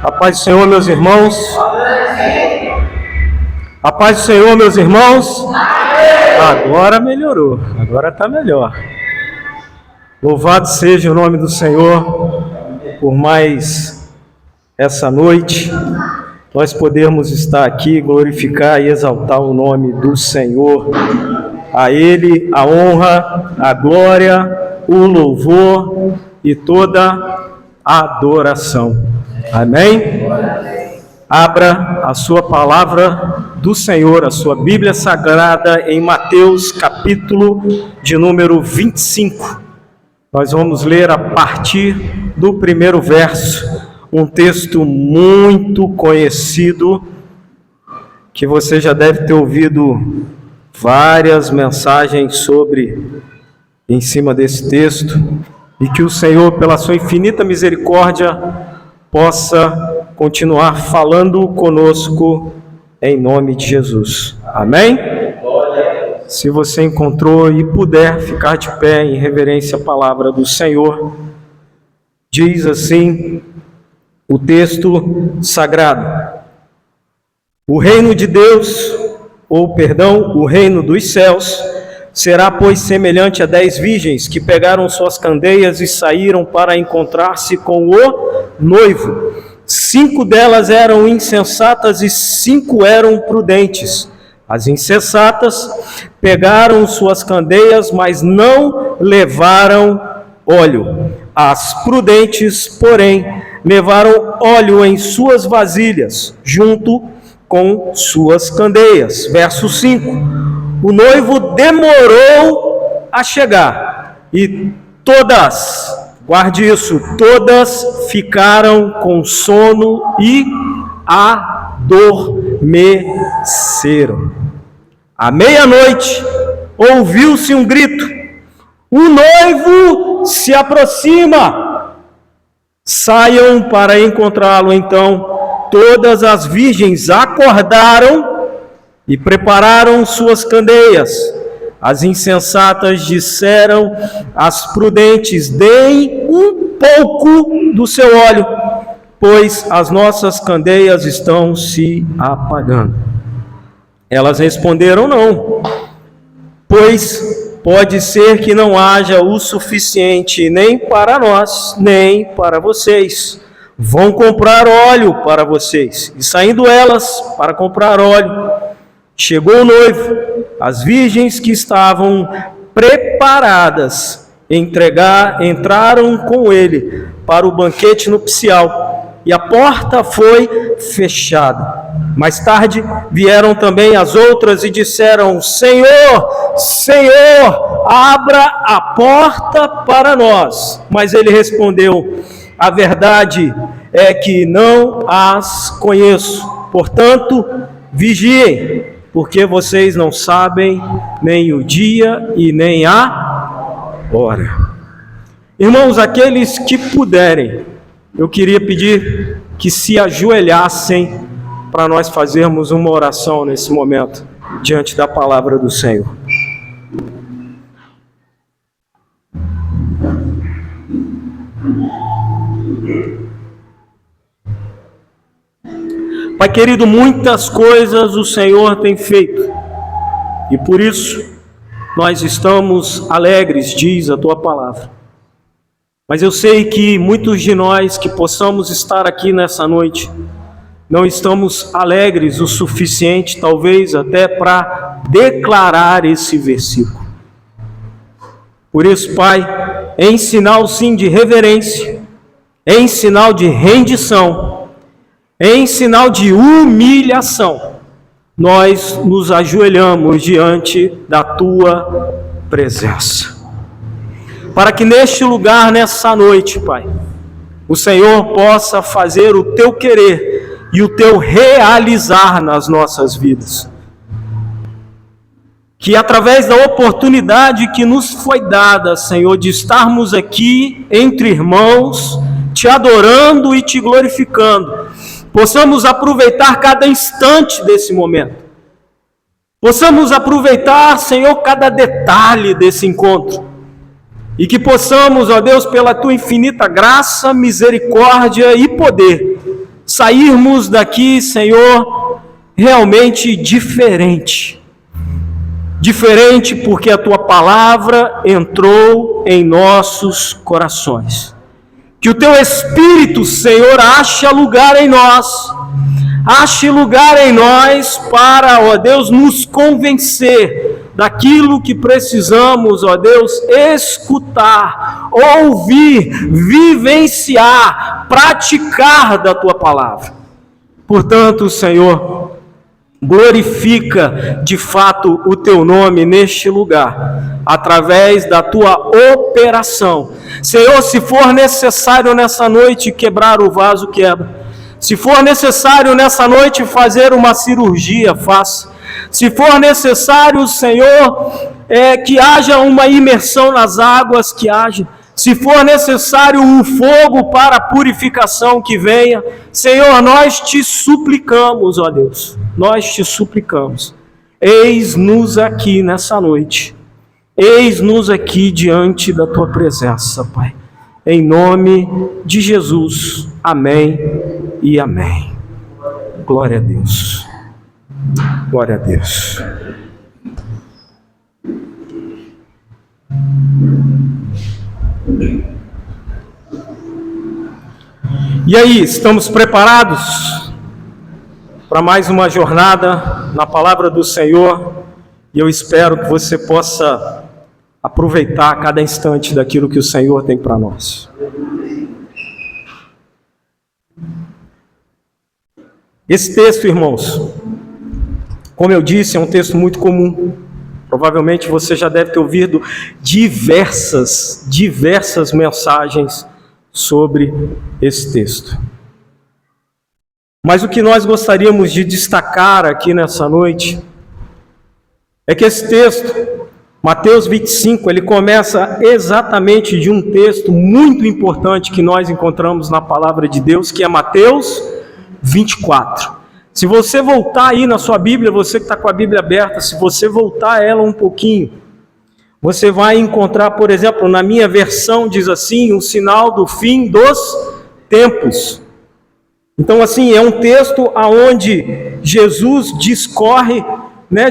A paz do Senhor, meus irmãos. A paz do Senhor, meus irmãos. Agora melhorou, agora está melhor. Louvado seja o nome do Senhor por mais essa noite, nós podermos estar aqui, glorificar e exaltar o nome do Senhor. A Ele a honra, a glória, o louvor e toda a adoração. Amém? Abra a sua palavra do Senhor, a sua Bíblia Sagrada, em Mateus, capítulo de número 25. Nós vamos ler a partir do primeiro verso, um texto muito conhecido, que você já deve ter ouvido várias mensagens em cima desse texto, e que o Senhor, pela sua infinita misericórdia, possa continuar falando conosco em nome de Jesus. Amém? Se você encontrou e puder ficar de pé em reverência à palavra do Senhor, diz assim o texto sagrado: o reino de Deus, o reino dos céus, será, pois, semelhante a 10 virgens que pegaram suas candeias e saíram para encontrar-se com o noivo. 5 delas eram insensatas e 5 eram prudentes. As insensatas pegaram suas candeias, mas não levaram óleo. As prudentes, porém, levaram óleo em suas vasilhas, junto com suas candeias. Verso 5. O noivo demorou a chegar, e todas, guarde isso, todas ficaram com sono e adormeceram. À meia-noite, ouviu-se um grito: o noivo se aproxima! Saiam para encontrá-lo. Então, todas as virgens acordaram e prepararam suas candeias. As insensatas disseram às prudentes: deem um pouco do seu óleo, pois as nossas candeias estão se apagando. Elas responderam: não, pois pode ser que não haja o suficiente nem para nós, nem para vocês. Vão comprar óleo para vocês. E saindo elas para comprar óleo, chegou o noivo. As virgens que estavam preparadas entraram com ele para o banquete nupcial, e a porta foi fechada. Mais tarde vieram também as outras e disseram: Senhor, Senhor, abra a porta para nós. Mas ele respondeu: a verdade é que não as conheço. Portanto, vigiem, porque vocês não sabem nem o dia e nem a hora. Irmãos, aqueles que puderem, eu queria pedir que se ajoelhassem para nós fazermos uma oração nesse momento, diante da palavra do Senhor. Pai querido, muitas coisas o Senhor tem feito, e por isso nós estamos alegres, diz a Tua palavra. Mas eu sei que muitos de nós que possamos estar aqui nessa noite, não estamos alegres o suficiente, talvez até para declarar esse versículo. Por isso, Pai, em sinal sim de reverência, em sinal de rendição, em sinal de humilhação, nós nos ajoelhamos diante da Tua presença. Para que neste lugar, nessa noite, Pai, o Senhor possa fazer o Teu querer e o Teu realizar nas nossas vidas. Que através da oportunidade que nos foi dada, Senhor, de estarmos aqui entre irmãos, Te adorando e Te glorificando, possamos aproveitar cada instante desse momento. Possamos aproveitar, Senhor, cada detalhe desse encontro. E que possamos, ó Deus, pela Tua infinita graça, misericórdia e poder, sairmos daqui, Senhor, realmente diferente. Diferente porque a Tua palavra entrou em nossos corações. Que o Teu Espírito, Senhor, ache lugar em nós. Ache lugar em nós para, ó Deus, nos convencer daquilo que precisamos, ó Deus, escutar, ouvir, vivenciar, praticar da Tua palavra. Portanto, Senhor, glorifica de fato o Teu nome neste lugar, através da Tua operação. Senhor, se for necessário nessa noite quebrar o vaso, quebra. Se for necessário nessa noite fazer uma cirurgia, faça. Se for necessário, Senhor, que haja uma imersão nas águas, que haja. Se for necessário um fogo para a purificação, que venha. Senhor, nós te suplicamos, ó Deus, nós te suplicamos. Eis-nos aqui nessa noite. Eis-nos aqui diante da Tua presença, Pai. Em nome de Jesus. Amém e amém. Glória a Deus. Glória a Deus. E aí, estamos preparados para mais uma jornada na palavra do Senhor? E eu espero que você possa aproveitar cada instante daquilo que o Senhor tem para nós. Esse texto, irmãos, como eu disse, é um texto muito comum. Provavelmente você já deve ter ouvido diversas mensagens sobre esse texto. Mas o que nós gostaríamos de destacar aqui nessa noite é que esse texto, Mateus 25, ele começa exatamente de um texto muito importante que nós encontramos na palavra de Deus, que é Mateus 24. Se você voltar aí na sua Bíblia, você que está com a Bíblia aberta, se você voltar ela um pouquinho, você vai encontrar, por exemplo, na minha versão diz assim, um sinal do fim dos tempos. Então, assim, é um texto onde Jesus discorre,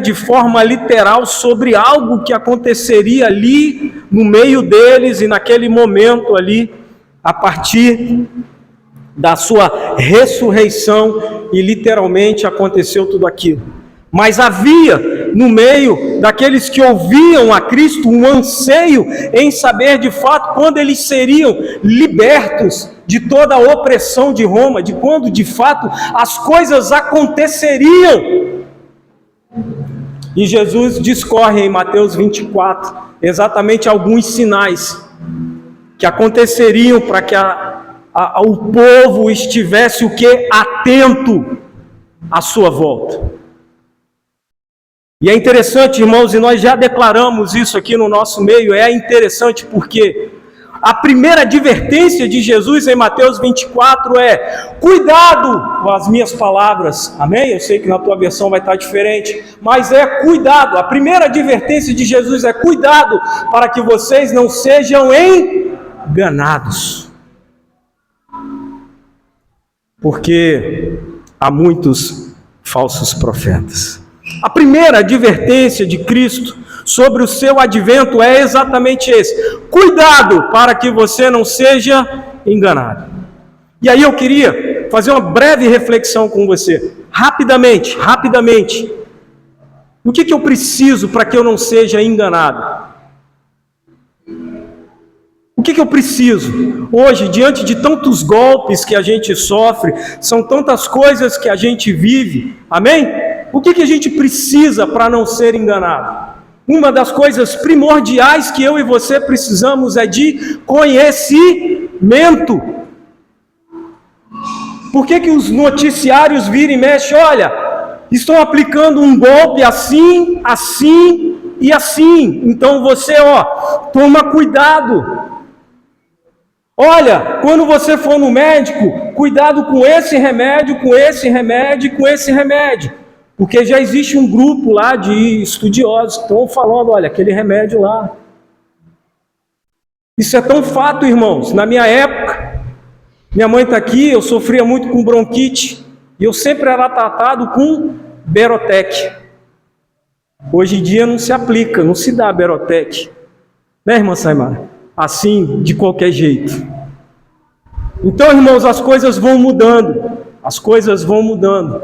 de forma literal sobre algo que aconteceria ali no meio deles e naquele momento ali, a partir da sua ressurreição, e literalmente aconteceu tudo aquilo. Mas havia no meio daqueles que ouviam a Cristo um anseio em saber de fato quando eles seriam libertos de toda a opressão de Roma, de quando de fato as coisas aconteceriam. E Jesus discorre em Mateus 24 exatamente alguns sinais que aconteceriam para que o povo estivesse o quê? Atento à sua volta. E é interessante, irmãos, e nós já declaramos isso aqui no nosso meio, é interessante porque a primeira advertência de Jesus em Mateus 24 é: cuidado com as minhas palavras, amém? Eu sei que na tua versão vai estar diferente, mas é cuidado. A primeira advertência de Jesus é cuidado para que vocês não sejam enganados. Porque há muitos falsos profetas. A primeira advertência de Cristo sobre o seu advento é exatamente esse: cuidado para que você não seja enganado. E aí eu queria fazer uma breve reflexão com você, rapidamente. O que eu preciso para que eu não seja enganado? O que eu preciso? Hoje, diante de tantos golpes que a gente sofre, são tantas coisas que a gente vive, amém? O que a gente precisa para não ser enganado? Uma das coisas primordiais que eu e você precisamos é de conhecimento. Por que os noticiários viram e mexem? Olha, estão aplicando um golpe assim, assim e assim. Então você, toma cuidado. Olha, quando você for no médico, cuidado com esse remédio, com esse remédio, com esse remédio. Porque já existe um grupo lá de estudiosos que estão falando, olha, aquele remédio lá. Isso é tão fato, irmãos. Na minha época, Minha mãe está aqui, eu sofria muito com bronquite, e eu sempre era tratado com Berotec. Hoje em dia não se aplica, não se dá Berotec. Né, irmã Saimara? Assim, de qualquer jeito. Então, irmãos, as coisas vão mudando. As coisas vão mudando.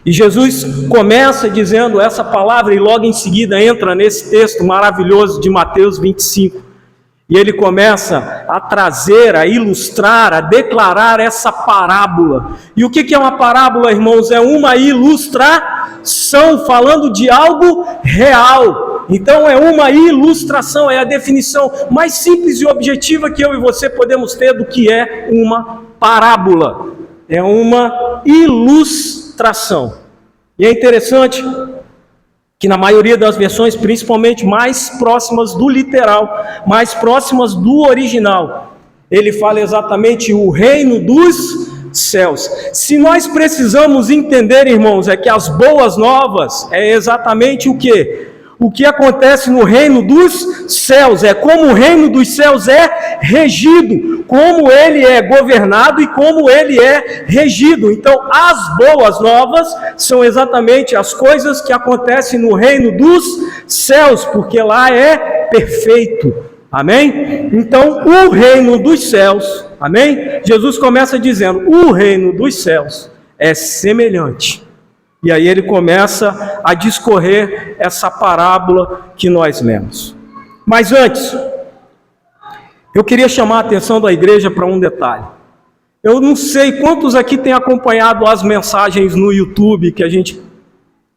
E Jesus começa dizendo essa palavra e logo em seguida entra nesse texto maravilhoso de Mateus 25. E ele começa a trazer, a ilustrar, a declarar essa parábola. E o que é uma parábola, irmãos? É uma ilustração falando de algo real. Então é uma ilustração, é a definição mais simples e objetiva que eu e você podemos ter do que é uma parábola. É uma ilustração. E é interessante que na maioria das versões, principalmente mais próximas do literal, mais próximas do original, ele fala exatamente o reino dos céus. Se nós precisamos entender, irmãos, é que as boas novas é exatamente o quê? O que acontece no reino dos céus, é como o reino dos céus é regido, como ele é governado e como ele é regido. Então, as boas novas são exatamente as coisas que acontecem no reino dos céus, porque lá é perfeito. Amém? Então, o reino dos céus, amém? Jesus começa dizendo, o reino dos céus é semelhante. E aí ele começa a discorrer essa parábola que nós lemos. Mas antes, eu queria chamar a atenção da igreja para um detalhe. Eu não sei quantos aqui têm acompanhado as mensagens no YouTube que a gente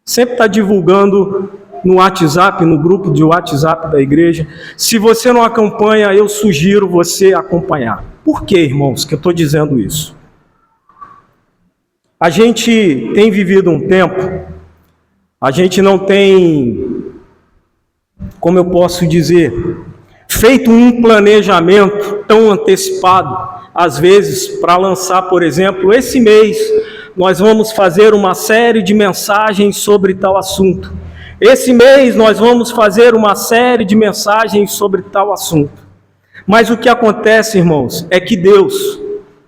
sempre está divulgando no WhatsApp, no grupo de WhatsApp da igreja. Se você não acompanha, eu sugiro você acompanhar. Por que, irmãos, que eu estou dizendo isso? A gente tem vivido um tempo, a gente não tem, como eu posso dizer, feito um planejamento tão antecipado, às vezes, para lançar, por exemplo, esse mês, nós vamos fazer uma série de mensagens sobre tal assunto. Esse mês nós vamos fazer uma série de mensagens sobre tal assunto. Mas o que acontece, irmãos, é que Deus...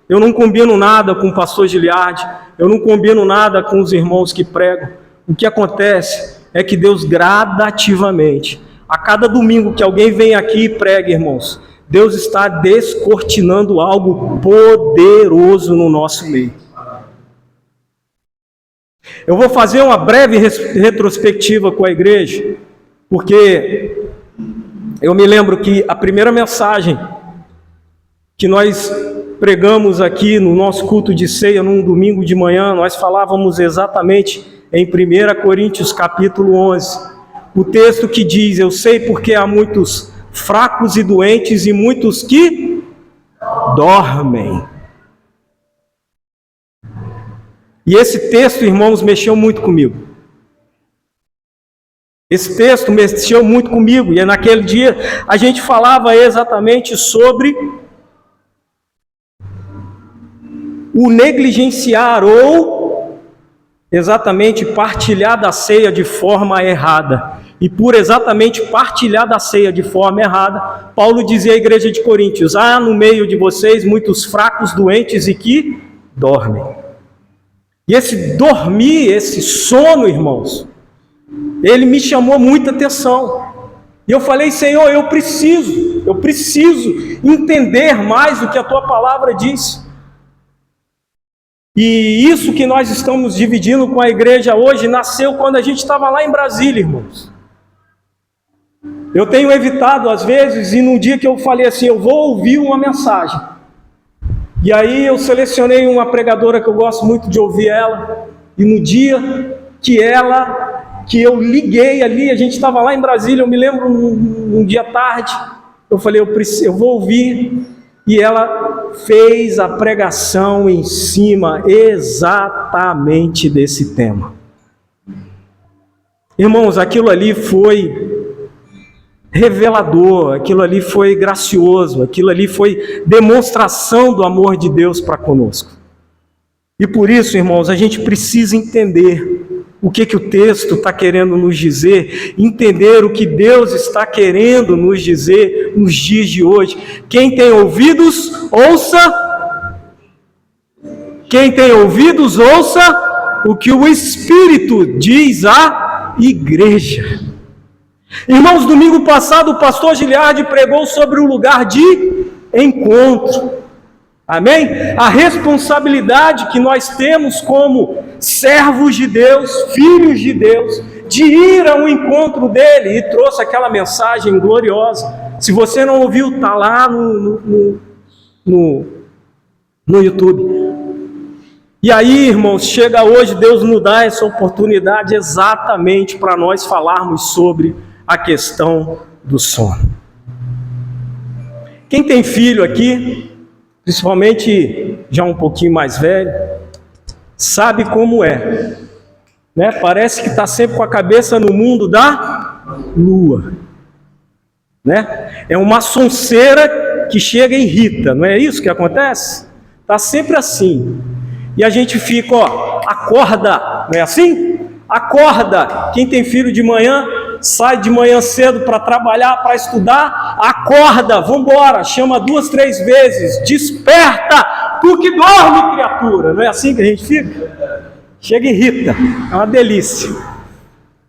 Eu não combino nada com o pastor Giliardi, eu não combino nada com os irmãos que pregam. O que acontece é que Deus gradativamente, a cada domingo que alguém vem aqui e prega, irmãos, Deus está descortinando algo poderoso no nosso meio. Eu vou fazer uma breve retrospectiva com a igreja, porque eu me lembro que a primeira mensagem que nós pregamos aqui no nosso culto de ceia, num domingo de manhã, nós falávamos exatamente em 1 Coríntios capítulo 11, o texto que diz, eu sei porque há muitos fracos e doentes e muitos que dormem. E esse texto, irmãos, mexeu muito comigo. Esse texto mexeu muito comigo, e naquele dia a gente falava exatamente sobre o negligenciar ou exatamente partilhar da ceia de forma errada. E por exatamente partilhar da ceia de forma errada, Paulo dizia à igreja de Coríntios, há no meio de vocês muitos fracos, doentes e que dormem. E esse dormir, esse sono, irmãos, ele me chamou muita atenção. E eu falei, Senhor, eu preciso entender mais o que a tua palavra diz. E isso que nós estamos dividindo com a igreja hoje nasceu quando a gente estava lá em Brasília, irmãos. Eu tenho evitado às vezes, e num dia que eu falei assim, eu vou ouvir uma mensagem. E aí eu selecionei uma pregadora que eu gosto muito de ouvir ela, e no dia que eu liguei ali, a gente estava lá em Brasília, eu me lembro um dia tarde, eu falei, eu vou ouvir. E ela fez a pregação em cima exatamente desse tema. Irmãos, aquilo ali foi revelador, aquilo ali foi gracioso, aquilo ali foi demonstração do amor de Deus para conosco. E por isso, irmãos, a gente precisa entender o que o texto está querendo nos dizer, entender o que Deus está querendo nos dizer nos dias de hoje. Quem tem ouvidos, ouça Quem tem ouvidos, ouça o que o Espírito diz à igreja. Irmãos, domingo passado o pastor Giliardi pregou sobre o lugar de encontro. Amém? A responsabilidade que nós temos como servos de Deus, filhos de Deus, de ir ao encontro dele, e trouxe aquela mensagem gloriosa. Se você não ouviu, está lá no YouTube. E aí, irmãos, chega hoje, Deus nos dá essa oportunidade exatamente para nós falarmos sobre a questão do sono. Quem tem filho aqui, principalmente já um pouquinho mais velho, sabe como é, né? Parece que está sempre com a cabeça no mundo da lua, né? É uma sonseira que chega e irrita, não é isso que acontece? Está sempre assim. E a gente fica, acorda, não é assim? Acorda. Quem tem filho de manhã, sai de manhã cedo para trabalhar, para estudar, acorda, vamos embora, chama 2, 3 vezes, desperta, tu que dorme, criatura. Não é assim que a gente fica? Chega e irrita, é uma delícia.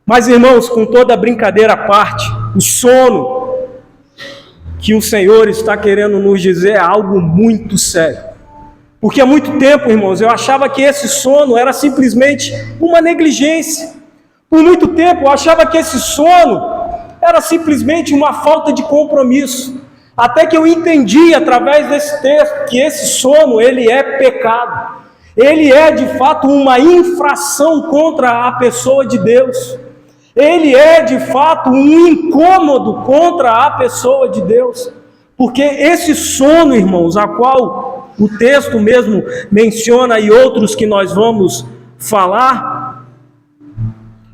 Mas, irmãos, com toda a brincadeira à parte, o sono que o Senhor está querendo nos dizer é algo muito sério. Porque há muito tempo, irmãos, eu achava que esse sono era simplesmente uma negligência. Por muito tempo eu achava que esse sono era simplesmente uma falta de compromisso. Até que eu entendi através desse texto que esse sono, ele é pecado. Ele é de fato uma infração contra a pessoa de Deus. Ele é de fato um incômodo contra a pessoa de Deus. Porque esse sono, irmãos, a qual o texto mesmo menciona e outros que nós vamos falar,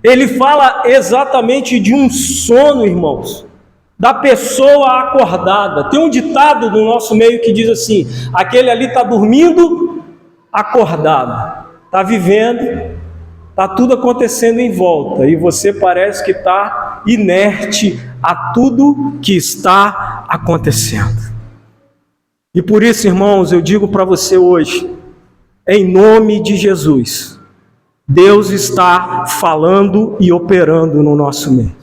ele fala exatamente de um sono, irmãos, da pessoa acordada. Tem um ditado no nosso meio que diz assim: aquele ali está dormindo acordado, está vivendo, está tudo acontecendo em volta, e você parece que está inerte a tudo que está acontecendo. E por isso, irmãos, eu digo para você hoje, em nome de Jesus, Deus está falando e operando no nosso meio.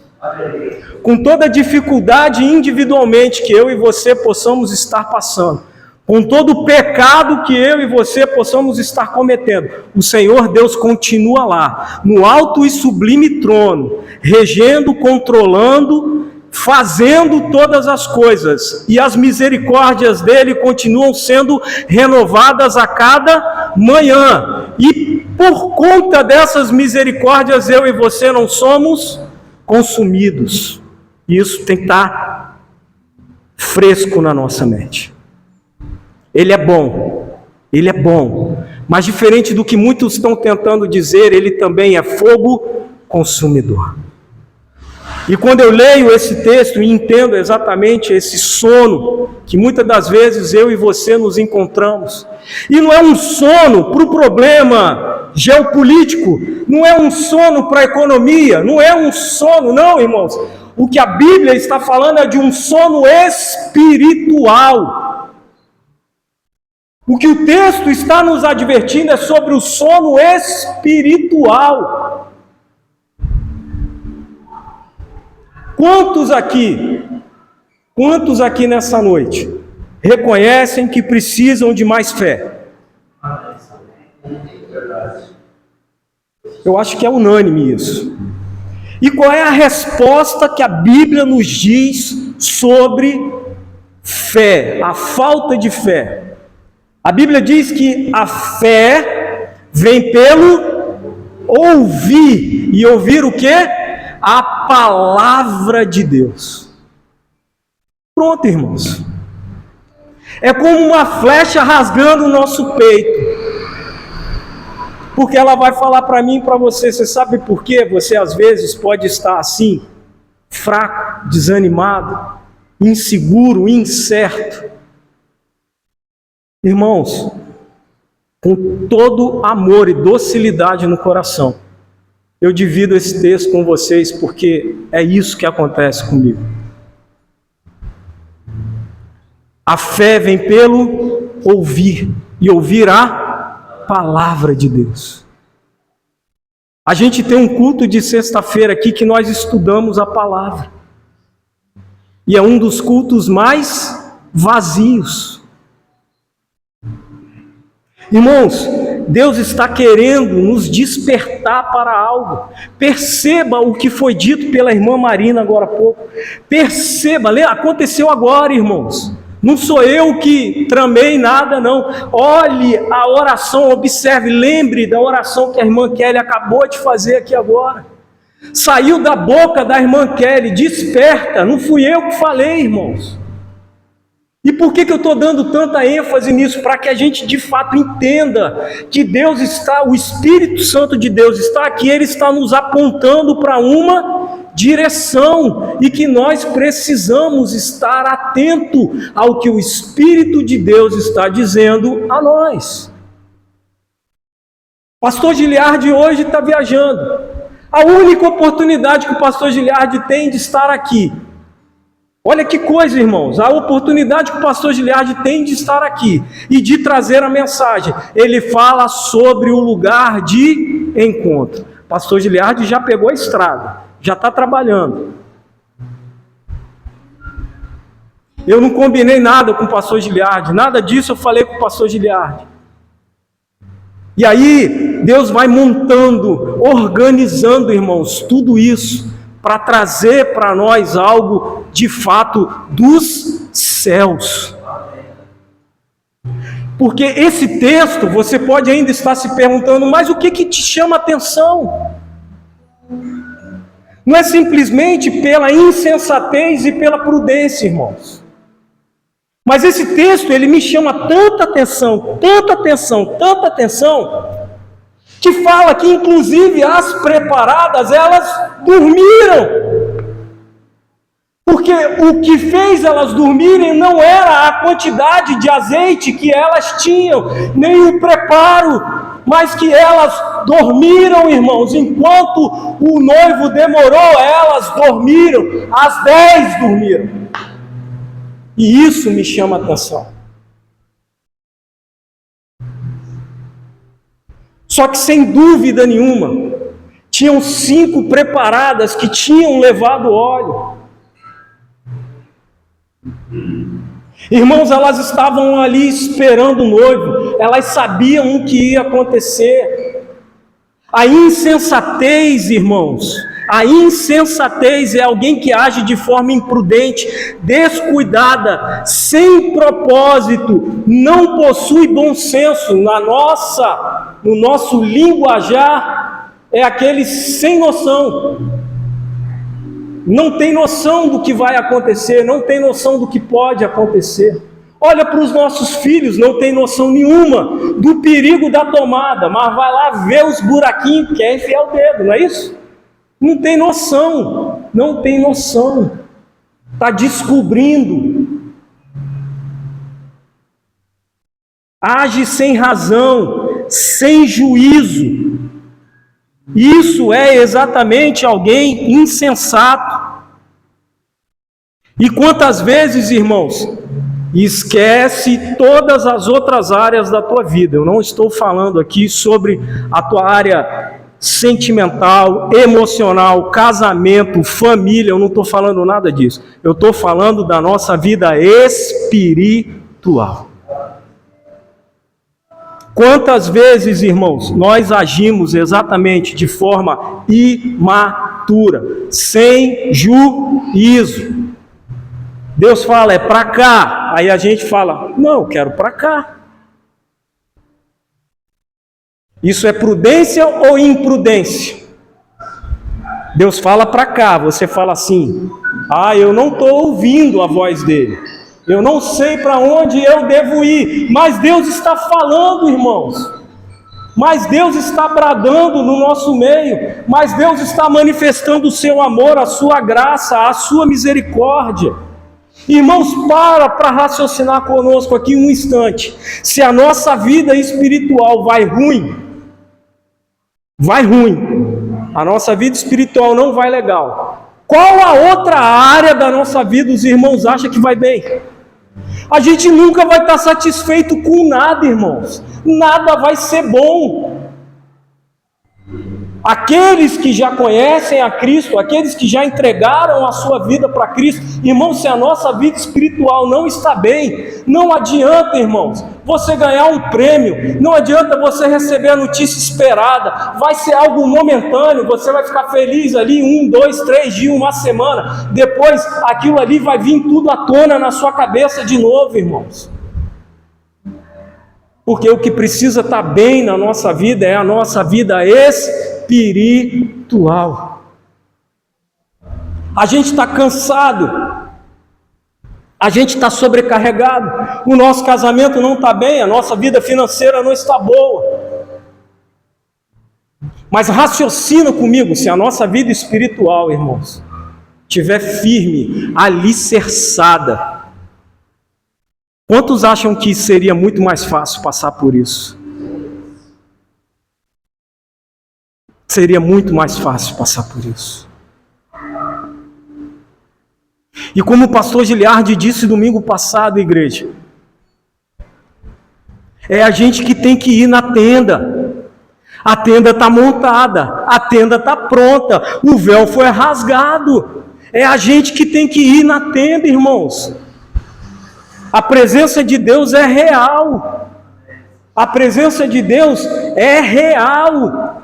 Com toda a dificuldade individualmente que eu e você possamos estar passando, com todo o pecado que eu e você possamos estar cometendo, o Senhor Deus continua lá, no alto e sublime trono, regendo, controlando, fazendo todas as coisas, e as misericórdias dele continuam sendo renovadas a cada manhã, e por conta dessas misericórdias eu e você não somos consumidos. Isso tem que estar fresco na nossa mente. Ele é bom, mas diferente do que muitos estão tentando dizer, ele também é fogo consumidor. E quando eu leio esse texto e entendo exatamente esse sono que muitas das vezes eu e você nos encontramos, e não é um sono para o problema geopolítico, não é um sono para a economia, não é um sono, não, irmãos. O que a Bíblia está falando é de um sono espiritual. O que o texto está nos advertindo é sobre o sono espiritual. Quantos aqui nessa noite reconhecem que precisam de mais fé? Eu acho que é unânime isso. E qual é a resposta que a Bíblia nos diz sobre fé, a falta de fé? A Bíblia diz que a fé vem pelo ouvir. E ouvir o quê? A palavra de Deus. Pronto, irmãos. É como uma flecha rasgando o nosso peito. Porque ela vai falar para mim e para você. Você sabe por quê? Você às vezes pode estar assim, fraco, desanimado, inseguro, incerto. Irmãos, com todo amor e docilidade no coração, eu divido esse texto com vocês porque é isso que acontece comigo. A fé vem pelo ouvir, e ouvir a palavra de Deus. A gente tem um culto de sexta-feira aqui que nós estudamos a palavra. E é um dos cultos mais vazios. Irmãos, Deus está querendo nos despertar para algo. Perceba o que foi dito pela irmã Marina agora há pouco. Perceba, aconteceu agora, irmãos. Não sou eu que tramei nada, não. Olhe a oração, observe, lembre da oração que a irmã Kelly acabou de fazer aqui agora. Saiu da boca da irmã Kelly, desperta. Não fui eu que falei, irmãos. E por que eu estou dando tanta ênfase nisso? Para que a gente de fato entenda que Deus está, o Espírito Santo de Deus está aqui, Ele está nos apontando para uma direção e que nós precisamos estar atento ao que o Espírito de Deus está dizendo a nós. Pastor Giliardi hoje está viajando. A única oportunidade que o pastor Giliardi tem de estar aqui. Olha que coisa, irmãos, a oportunidade que o pastor Giliardi tem de estar aqui e de trazer a mensagem. Ele fala sobre o lugar de encontro. O pastor Giliardi já pegou a estrada, já está trabalhando. Eu não combinei nada com o pastor Giliardi, nada disso eu falei com o pastor Giliardi. E aí, Deus vai montando, organizando, irmãos, tudo isso, para trazer para nós algo de fato dos céus. Porque esse texto, você pode ainda estar se perguntando, mas o que te chama a atenção? Não é simplesmente pela insensatez e pela prudência, irmãos. Mas esse texto, ele me chama tanta atenção, que fala que inclusive as preparadas, elas dormiram. Porque o que fez elas dormirem não era a quantidade de azeite que elas tinham, nem o preparo, mas que elas dormiram, irmãos. Enquanto o noivo demorou, elas dormiram, as 10 dormiram. E isso me chama a atenção. Só que sem dúvida nenhuma, tinham 5 preparadas que tinham levado óleo. Irmãos, elas estavam ali esperando o noivo, elas sabiam o que ia acontecer. A insensatez, irmãos, a insensatez é alguém que age de forma imprudente, descuidada, sem propósito, não possui bom senso. No nosso linguajar, é aquele sem noção. Não tem noção do que vai acontecer, não tem noção do que pode acontecer. Olha para os nossos filhos, não tem noção nenhuma do perigo da tomada, mas vai lá ver os buraquinhos que quer enfiar o dedo, não é isso? Não tem noção, está descobrindo. Age sem razão, sem juízo. Isso é exatamente alguém insensato. E quantas vezes, irmãos, esquece todas as outras áreas da tua vida. Eu não estou falando aqui sobre a tua área sentimental, emocional, casamento, família, eu não estou falando nada disso. Eu estou falando da nossa vida espiritual. Quantas vezes, irmãos, nós agimos exatamente de forma imatura, sem juízo. Deus fala, é para cá. Aí a gente fala, não, eu quero para cá. Isso é prudência ou imprudência? Deus fala para cá, você fala assim, eu não estou ouvindo a voz dele. Eu não sei para onde eu devo ir, mas Deus está falando, irmãos. Mas Deus está bradando no nosso meio, mas Deus está manifestando o seu amor, a sua graça, a sua misericórdia. Irmãos, para raciocinar conosco aqui um instante. Se a nossa vida espiritual vai ruim, a nossa vida espiritual não vai legal. Qual a outra área da nossa vida os irmãos acham que vai bem? A gente nunca vai estar satisfeito com nada, irmãos. Nada vai ser bom. Aqueles que já conhecem a Cristo, aqueles que já entregaram a sua vida para Cristo, irmãos, se a nossa vida espiritual não está bem, não adianta, irmãos, você ganhar um prêmio, não adianta você receber a notícia esperada, vai ser algo momentâneo, você vai ficar feliz ali 1, 2, 3 dias, uma semana, depois aquilo ali vai vir tudo à tona na sua cabeça de novo, irmãos. Porque o que precisa estar bem na nossa vida é a nossa vida espiritual. A gente está cansado, a gente está sobrecarregado, o nosso casamento não está bem, a nossa vida financeira não está boa. Mas raciocina comigo, se a nossa vida espiritual, irmãos, estiver firme, alicerçada, quantos acham que seria muito mais fácil passar por isso? Seria muito mais fácil passar por isso. E como o pastor Giliardi disse domingo passado, igreja, é a gente que tem que ir na tenda. A tenda está montada, a tenda está pronta, o véu foi rasgado. É a gente que tem que ir na tenda, irmãos. A presença de Deus é real. A presença de Deus é real.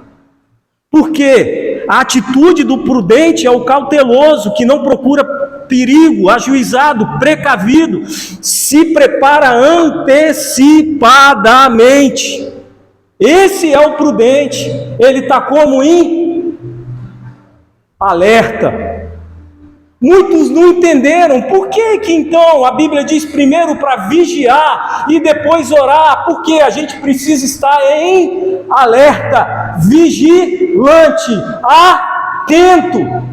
Porque a atitude do prudente é o cauteloso, que não procura perigo, ajuizado, precavido, se prepara antecipadamente. Esse é o prudente. Ele está como em alerta. Muitos não entenderam. Por que então a Bíblia diz primeiro para vigiar e depois orar? Porque a gente precisa estar em alerta, vigilante, atento.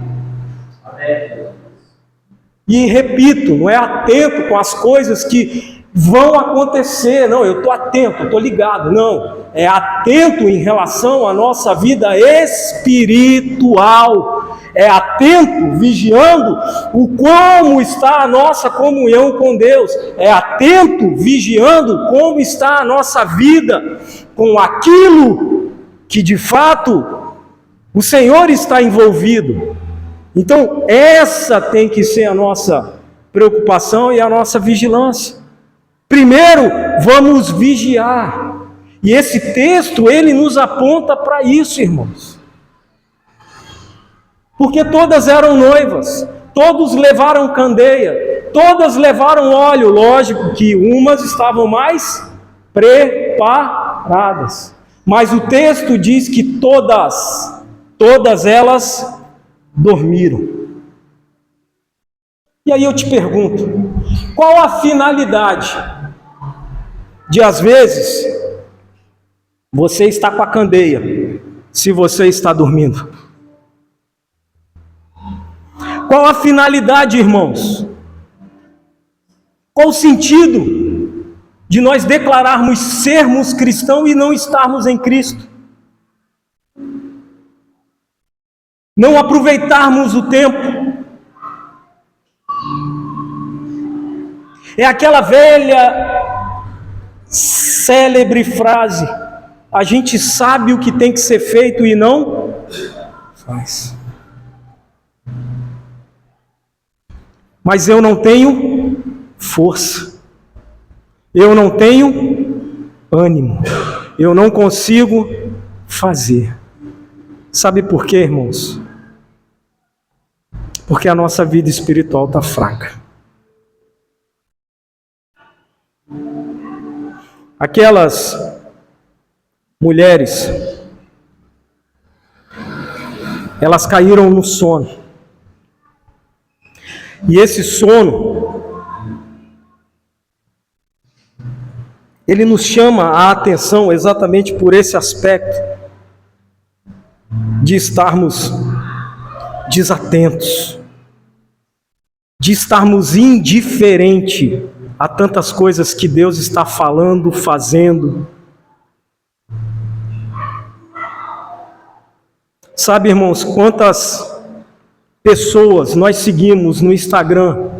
E repito, não é atento com as coisas que vão acontecer, não, eu estou atento, estou ligado, não, é atento em relação à nossa vida espiritual, é atento, vigiando o como está a nossa comunhão com Deus, é atento, vigiando como está a nossa vida com aquilo que de fato o Senhor está envolvido. Então essa tem que ser a nossa preocupação e a nossa vigilância. Primeiro, vamos vigiar. E esse texto, ele nos aponta para isso, irmãos. Porque todas eram noivas, todos levaram candeia, todas levaram óleo. Lógico que umas estavam mais preparadas. Mas o texto diz que todas elas dormiram. E aí eu te pergunto, qual a finalidade de, às vezes, você está com a candeia, se você está dormindo? Qual a finalidade, irmãos? Qual o sentido de nós declararmos sermos cristãos e não estarmos em Cristo? Não aproveitarmos o tempo. É aquela velha, célebre frase: a gente sabe o que tem que ser feito e não faz. Mas eu não tenho força, eu não tenho ânimo, eu não consigo fazer. Sabe por quê, irmãos? Porque a nossa vida espiritual está fraca. Aquelas mulheres, elas caíram no sono. E esse sono, ele nos chama a atenção exatamente por esse aspecto de estarmos desatentos, de estarmos indiferentes a tantas coisas que Deus está falando, fazendo. Sabe, irmãos, quantas pessoas nós seguimos no Instagram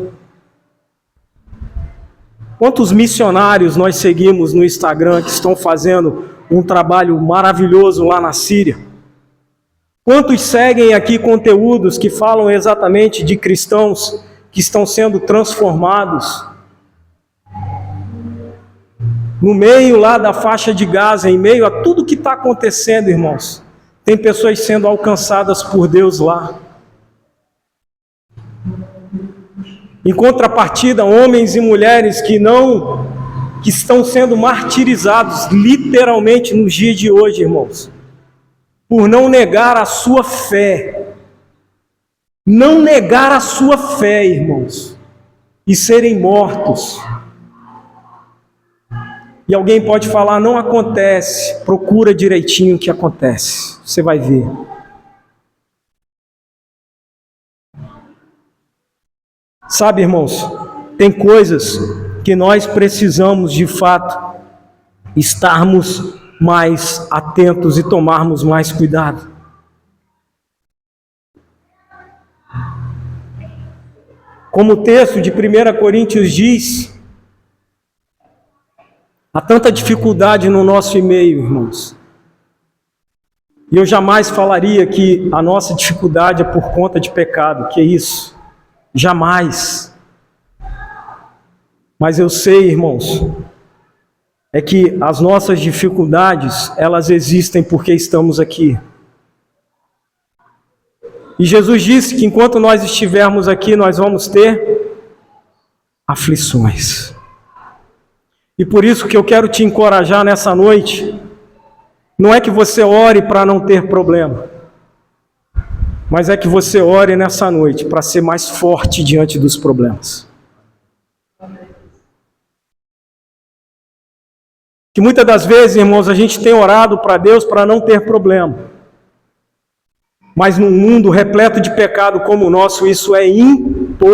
Quantos missionários nós seguimos no Instagram que estão fazendo um trabalho maravilhoso lá na Síria? Quantos seguem aqui conteúdos que falam exatamente de cristãos que estão sendo transformados? No meio lá da faixa de Gaza, em meio a tudo que está acontecendo, irmãos, tem pessoas sendo alcançadas por Deus lá. Em contrapartida, homens e mulheres que estão sendo martirizados literalmente nos dias de hoje, irmãos, por não negar a sua fé. Não negar a sua fé, irmãos, e serem mortos. E alguém pode falar, não acontece, procura direitinho o que acontece, você vai ver. Sabe, irmãos, tem coisas que nós precisamos, de fato, estarmos mais atentos e tomarmos mais cuidado. Como o texto de 1 Coríntios diz, há tanta dificuldade no nosso meio, irmãos. E eu jamais falaria que a nossa dificuldade é por conta de pecado, que é isso. Jamais. Mas eu sei, irmãos, é que as nossas dificuldades, elas existem porque estamos aqui. E Jesus disse que enquanto nós estivermos aqui, nós vamos ter aflições. E por isso que eu quero te encorajar nessa noite, não é que você ore para não ter problema, mas é que você ore nessa noite para ser mais forte diante dos problemas. Que muitas das vezes, irmãos, a gente tem orado para Deus para não ter problema. Mas num mundo repleto de pecado como o nosso, isso é impossível.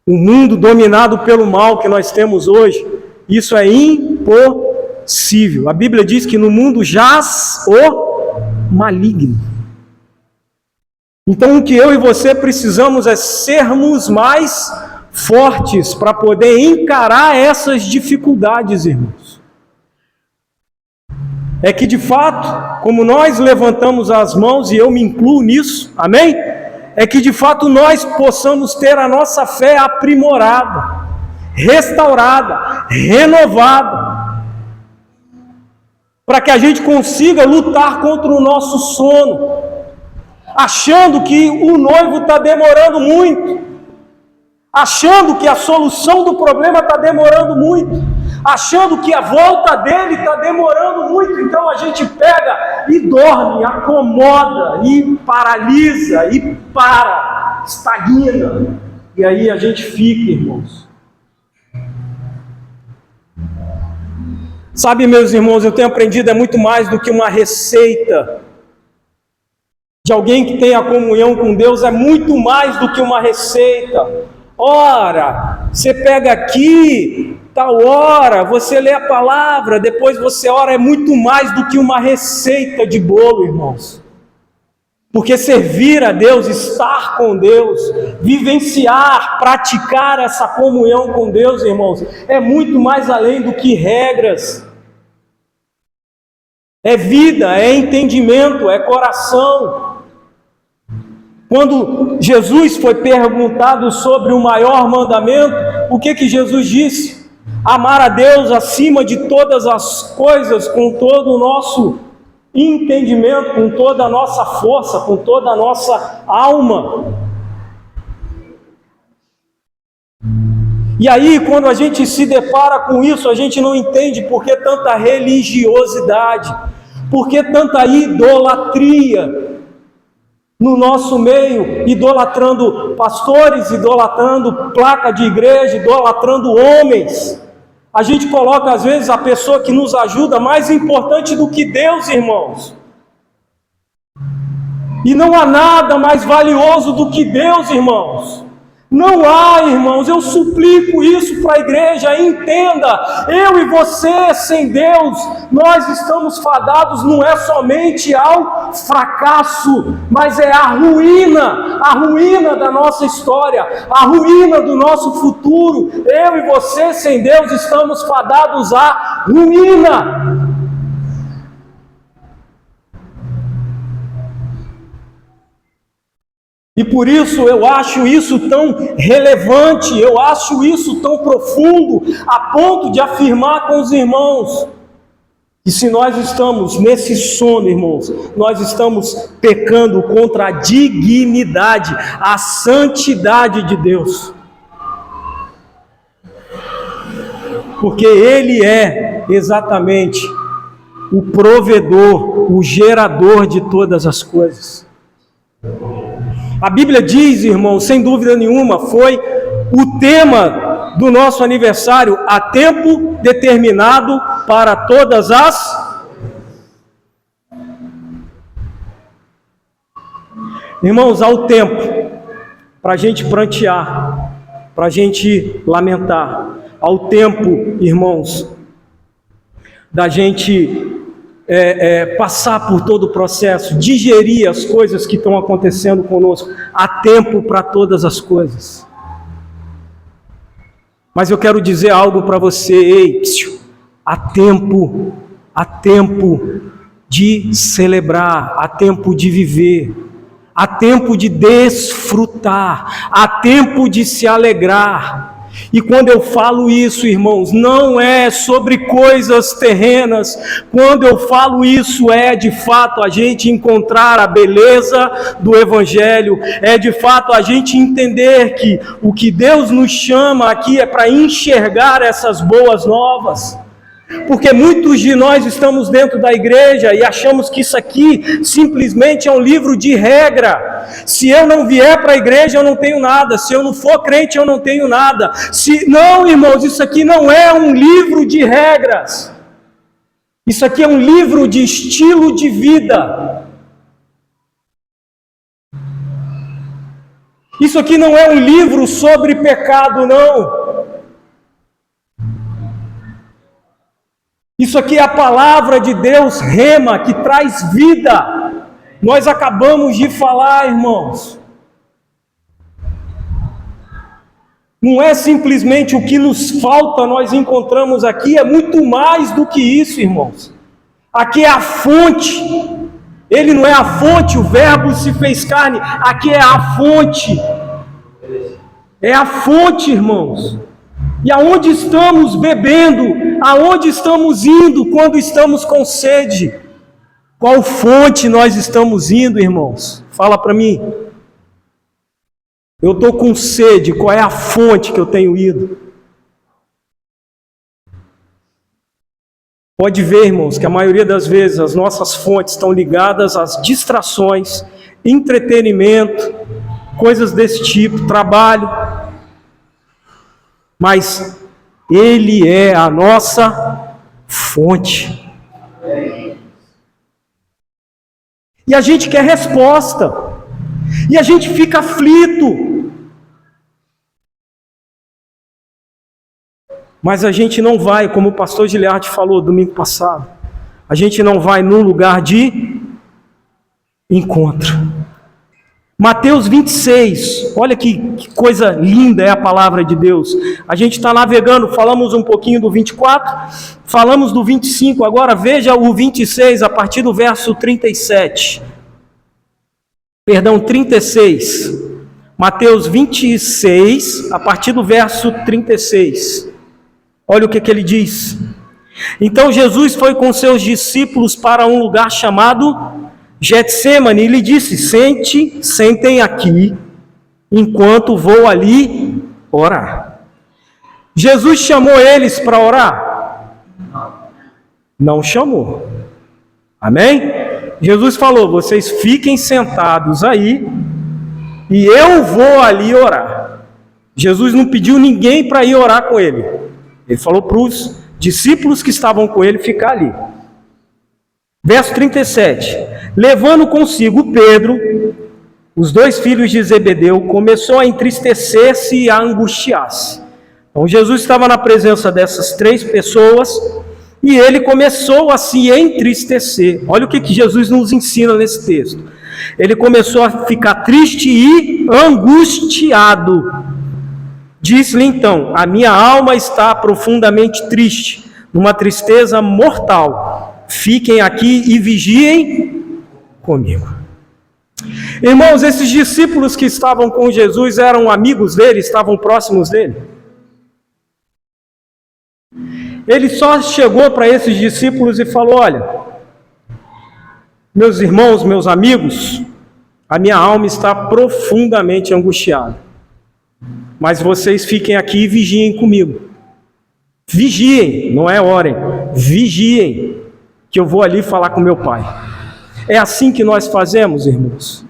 O mundo dominado pelo mal que nós temos hoje, isso é impossível. A Bíblia diz que no mundo jaz o maligno. Então o que eu e você precisamos é sermos mais fortes para poder encarar essas dificuldades, irmãos. É que de fato, como nós levantamos as mãos, e eu me incluo nisso, amém? É que de fato nós possamos ter a nossa fé aprimorada, restaurada, renovada, para que a gente consiga lutar contra o nosso sono, achando que o noivo está demorando muito, achando que a solução do problema está demorando muito, achando que a volta dele está demorando muito. Então a gente pega e dorme, acomoda, e paralisa, e estagna, e aí a gente fica, irmãos. Sabe, meus irmãos, eu tenho aprendido, é muito mais do que uma receita de alguém que tem a comunhão com Deus, é muito mais do que uma receita. Ora, você pega aqui, tal hora, você lê a palavra, depois você ora, é muito mais do que uma receita de bolo, irmãos. Porque servir a Deus, estar com Deus, vivenciar, praticar essa comunhão com Deus, irmãos, é muito mais além do que regras. É vida, é entendimento, é coração. Quando Jesus foi perguntado sobre o maior mandamento, o que Jesus disse? Amar a Deus acima de todas as coisas, com todo o nosso entendimento, com toda a nossa força, com toda a nossa alma. E aí, quando a gente se depara com isso, a gente não entende por que tanta religiosidade, por que tanta idolatria no nosso meio, idolatrando pastores, idolatrando placa de igreja, idolatrando homens. A gente coloca às vezes a pessoa que nos ajuda mais importante do que Deus, irmãos. E não há nada mais valioso do que Deus, irmãos. Não há, irmãos, eu suplico isso para a igreja, entenda, eu e você sem Deus, nós estamos fadados não é somente ao fracasso, mas é a ruína da nossa história, a ruína do nosso futuro. Eu e você sem Deus estamos fadados à ruína. E por isso eu acho isso tão relevante, eu acho isso tão profundo, a ponto de afirmar com os irmãos, que se nós estamos nesse sono, irmãos, nós estamos pecando contra a dignidade, a santidade de Deus. Porque Ele é exatamente o provedor, o gerador de todas as coisas. A Bíblia diz, irmão, sem dúvida nenhuma, foi o tema do nosso aniversário, há tempo determinado para todas as... Irmãos, há o tempo para a gente prantear, para a gente lamentar. Há o tempo, irmãos, da gente... passar por todo o processo, digerir as coisas que estão acontecendo conosco. Há tempo para todas as coisas. Mas eu quero dizer algo para você, ei, há tempo de celebrar, há tempo de viver, há tempo de desfrutar, há tempo de se alegrar. E quando eu falo isso, irmãos, não é sobre coisas terrenas. Quando eu falo isso, é de fato a gente encontrar a beleza do Evangelho, é de fato a gente entender que o que Deus nos chama aqui é para enxergar essas boas novas. Porque muitos de nós estamos dentro da igreja e achamos que isso aqui simplesmente é um livro de regra. Se eu não vier para a igreja, eu não tenho nada. Se eu não for crente, eu não tenho nada. Não, irmãos, isso aqui não é um livro de regras. Isso aqui é um livro de estilo de vida. Isso aqui não é um livro sobre pecado, não. Isso aqui é a palavra de Deus, rema, que traz vida. Nós acabamos de falar, irmãos. Não é simplesmente o que nos falta, nós encontramos aqui, é muito mais do que isso, irmãos. Aqui é a fonte. Ele não é a fonte, o verbo se fez carne. Aqui é a fonte. É a fonte, irmãos. E aonde estamos bebendo? Aonde estamos indo quando estamos com sede? Qual fonte nós estamos indo, irmãos? Fala para mim. Eu estou com sede, qual é a fonte que eu tenho ido? Pode ver, irmãos, que a maioria das vezes as nossas fontes estão ligadas às distrações, entretenimento, coisas desse tipo, trabalho. Mas Ele é a nossa fonte. E a gente quer resposta. E a gente fica aflito. Mas a gente não vai, como o pastor Giliardi falou domingo passado, a gente não vai num lugar de encontro. Mateus 26, olha que coisa linda é a palavra de Deus. A gente está navegando, falamos um pouquinho do 24, falamos do 25, agora veja o 26, a partir do verso 37. Perdão, 36. Mateus 26, a partir do verso 36. Olha o que ele diz. Então Jesus foi com seus discípulos para um lugar chamado Getsêmani, e lhe disse: sentem aqui, enquanto vou ali orar. Jesus chamou eles para orar? Não chamou. Amém? Jesus falou: vocês fiquem sentados aí, e eu vou ali orar. Jesus não pediu ninguém para ir orar com ele. Ele falou para os discípulos que estavam com ele ficar ali. Verso 37. Levando consigo Pedro, os dois filhos de Zebedeu, começou a entristecer-se e a angustiar-se. Então Jesus estava na presença dessas três pessoas e ele começou a se entristecer. Olha o que Jesus nos ensina nesse texto. Ele começou a ficar triste e angustiado. Disse-lhe então: a minha alma está profundamente triste, numa tristeza mortal. Fiquem aqui e vigiem comigo. Irmãos, esses discípulos que estavam com Jesus eram amigos dele, estavam próximos dele. Ele só chegou para esses discípulos e falou: olha, meus irmãos, meus amigos, a minha alma está profundamente angustiada. Mas vocês fiquem aqui e vigiem comigo. Vigiem, não é orem, vigiem, que eu vou ali falar com meu Pai. É assim que nós fazemos, irmãos.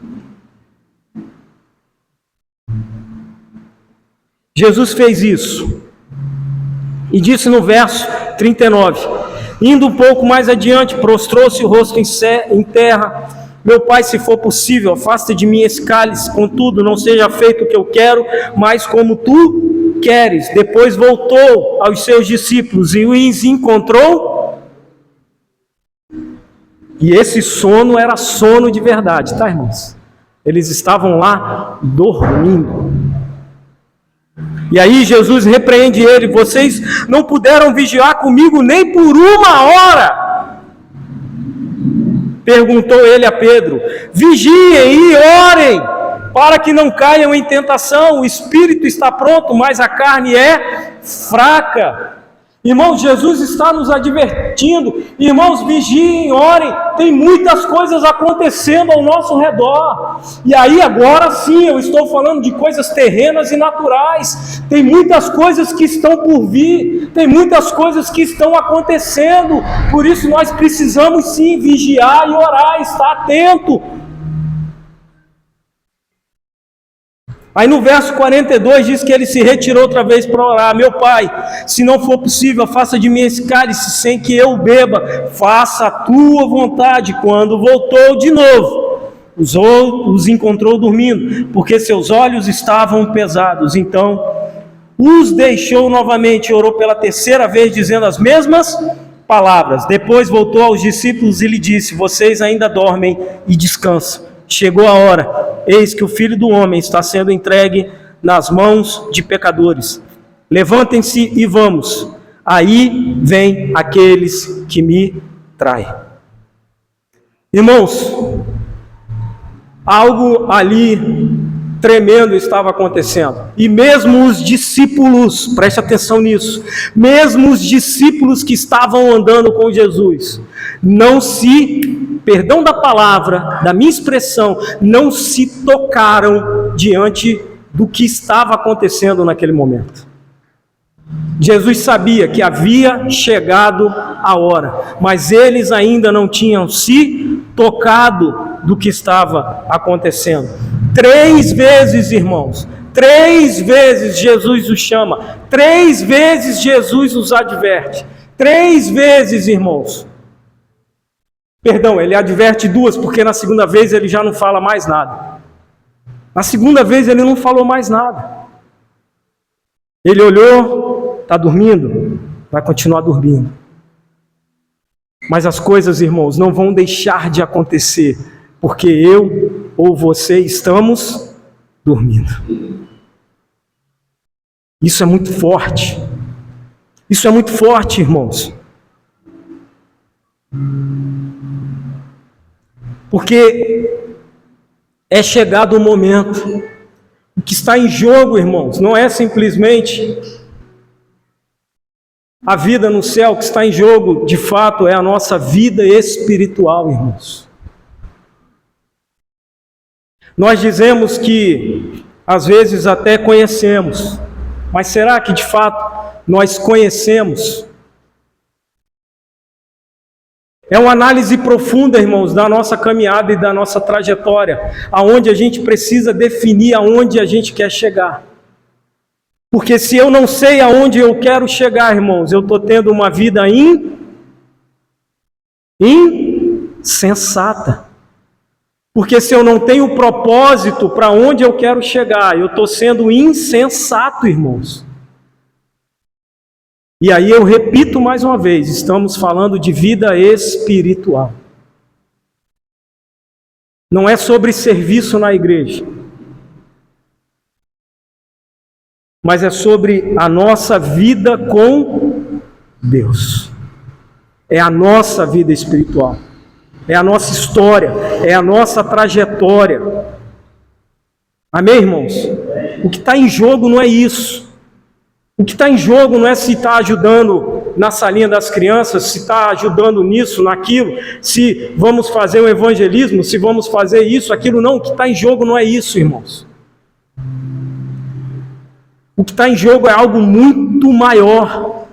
Jesus fez isso. E disse no verso 39, indo um pouco mais adiante, prostrou-se o rosto em terra. Meu Pai, se for possível, afasta de mim esse cálice, contudo, não seja feito o que eu quero, mas como tu queres. Depois voltou aos seus discípulos e os encontrou. E esse sono era sono de verdade, tá, irmãos? Eles estavam lá dormindo. E aí Jesus repreende ele: vocês não puderam vigiar comigo nem por uma hora. Perguntou ele a Pedro: vigiem e orem, para que não caiam em tentação. O espírito está pronto, mas a carne é fraca. Irmãos, Jesus está nos advertindo: irmãos, vigiem, orem, tem muitas coisas acontecendo ao nosso redor. E aí agora sim, eu estou falando de coisas terrenas e naturais. Tem muitas coisas que estão por vir, tem muitas coisas que estão acontecendo. Por isso nós precisamos sim vigiar e orar, estar atento. Aí no verso 42 diz que ele se retirou outra vez para orar: meu Pai, se não for possível, faça de mim esse cálice sem que eu beba, faça a tua vontade. Quando voltou de novo, os encontrou dormindo, porque seus olhos estavam pesados. Então os deixou novamente e orou pela terceira vez, dizendo as mesmas palavras. Depois voltou aos discípulos e lhe disse: vocês ainda dormem e descansam. Chegou a hora, eis que o Filho do Homem está sendo entregue nas mãos de pecadores. Levantem-se e vamos. Aí vem aqueles que me traem. Irmãos, algo ali tremendo estava acontecendo. E mesmo os discípulos, preste atenção nisso, mesmo os discípulos que estavam andando com Jesus, não se, perdão da palavra, da minha expressão, não se tocaram diante do que estava acontecendo naquele momento. Jesus sabia que havia chegado a hora, mas eles ainda não tinham se tocado do que estava acontecendo. 3 vezes, irmãos, 3 vezes Jesus os chama, 3 vezes Jesus os adverte, 3 vezes, irmãos. Perdão, ele adverte 2, porque na segunda vez ele já não fala mais nada. Na segunda vez ele não falou mais nada. Ele olhou, está dormindo, vai continuar dormindo. Mas as coisas, irmãos, não vão deixar de acontecer, porque eu ou você estamos dormindo. Isso é muito forte. Isso é muito forte, irmãos. Porque é chegado o momento. O que está em jogo, irmãos, não é simplesmente a vida no céu. O que está em jogo, de fato, é a nossa vida espiritual, irmãos. Nós dizemos que, às vezes, até conhecemos, mas será que, de fato, nós conhecemos? É uma análise profunda, irmãos, da nossa caminhada e da nossa trajetória, aonde a gente precisa definir aonde a gente quer chegar. Porque se eu não sei aonde eu quero chegar, irmãos, eu estou tendo uma vida insensata. Porque se eu não tenho propósito para onde eu quero chegar, eu estou sendo insensato, irmãos. E aí eu repito mais uma vez, estamos falando de vida espiritual. Não é sobre serviço na igreja, mas é sobre a nossa vida com Deus. É a nossa vida espiritual. É a nossa história, é a nossa trajetória. Amém, irmãos? O que está em jogo não é isso. O que está em jogo não é se está ajudando na salinha das crianças, se está ajudando nisso, naquilo, se vamos fazer o evangelismo, se vamos fazer isso, aquilo. Não, o que está em jogo não é isso, irmãos. O que está em jogo é algo muito maior.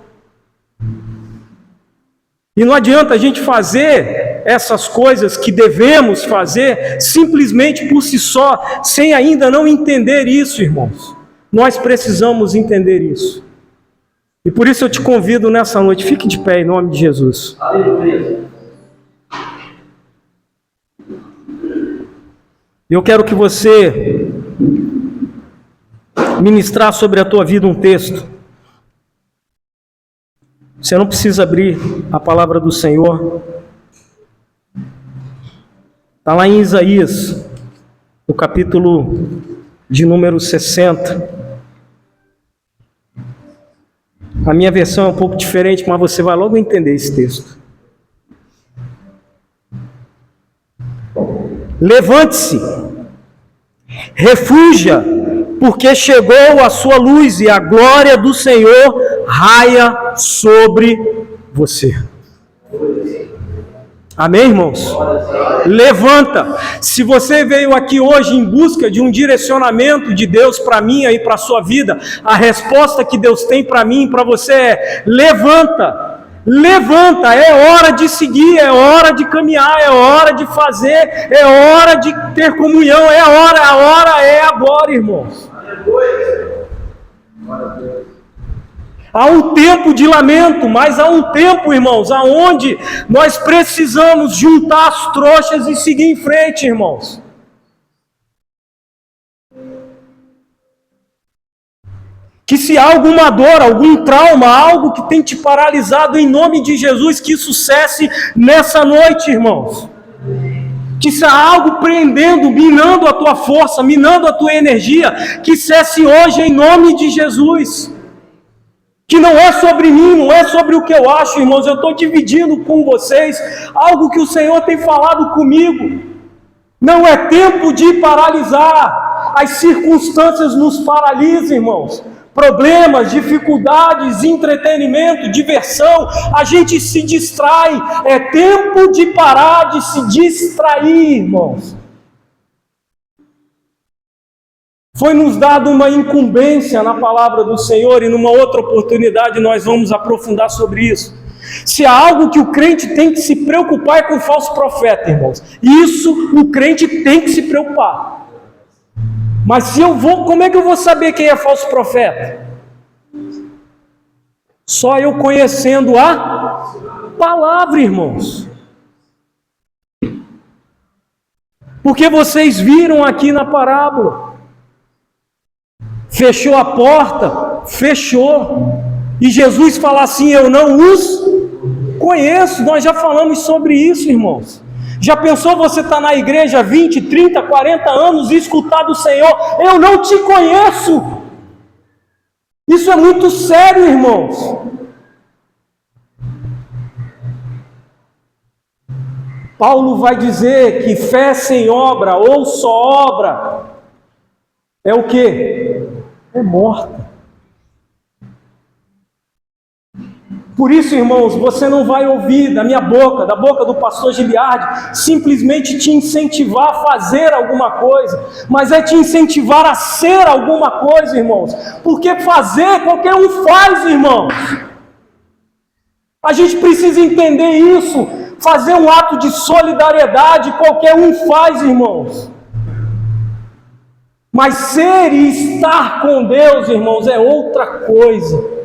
E não adianta a gente fazer essas coisas que devemos fazer simplesmente por si só, sem ainda não entender isso, irmãos. Nós precisamos entender isso. E por isso eu te convido nessa noite, fique de pé em nome de Jesus. Aleluia. Eu quero que você ministrar sobre a tua vida um texto. Você não precisa abrir a palavra do Senhor. Está lá em Isaías, no capítulo de número 60. A minha versão é um pouco diferente, mas você vai logo entender esse texto. Levante-se, refúgia, porque chegou a sua luz e a glória do Senhor raia sobre você. Amém, irmãos? Levanta. Se você veio aqui hoje em busca de um direcionamento de Deus para mim e para a sua vida, a resposta que Deus tem para mim e para você é: levanta. Levanta, é hora de seguir, é hora de caminhar, é hora de fazer, é hora de ter comunhão, a hora é agora, irmãos. Há um tempo de lamento, mas há um tempo, irmãos, aonde nós precisamos juntar as trouxas e seguir em frente, irmãos. Que se há alguma dor, algum trauma, algo que tem te paralisado, em nome de Jesus, que isso cesse nessa noite, irmãos. Que se há algo prendendo, minando a tua força, minando a tua energia, que cesse hoje em nome de Jesus. Que não é sobre mim, não é sobre o que eu acho, irmãos. Eu estou dividindo com vocês algo que o Senhor tem falado comigo. Não é tempo de paralisar. As circunstâncias nos paralisam, irmãos. Problemas, dificuldades, entretenimento, diversão, a gente se distrai. É tempo de parar de se distrair, irmãos. Foi nos dado uma incumbência na palavra do Senhor e numa outra oportunidade nós vamos aprofundar sobre isso. Se há algo que o crente tem que se preocupar é com o falso profeta, irmãos. Isso o crente tem que se preocupar. Mas se eu vou, como é que eu vou saber quem é falso profeta? Só eu conhecendo a palavra, irmãos. Porque vocês viram aqui na parábola. Fechou a porta, fechou. E Jesus fala assim: eu não os conheço. Nós já falamos sobre isso, irmãos. Já pensou você estar na igreja 20, 30, 40 anos e escutar do Senhor: eu não te conheço? Isso é muito sério, irmãos. Paulo vai dizer que fé sem obra, ou só obra, é o quê? É morta. Por isso, irmãos, você não vai ouvir da minha boca, da boca do pastor Giliardi, simplesmente te incentivar a fazer alguma coisa, mas é te incentivar a ser alguma coisa, irmãos, porque fazer qualquer um faz, irmãos. A gente precisa entender isso. Fazer um ato de solidariedade qualquer um faz, irmãos. Mas ser e estar com Deus, irmãos, é outra coisa.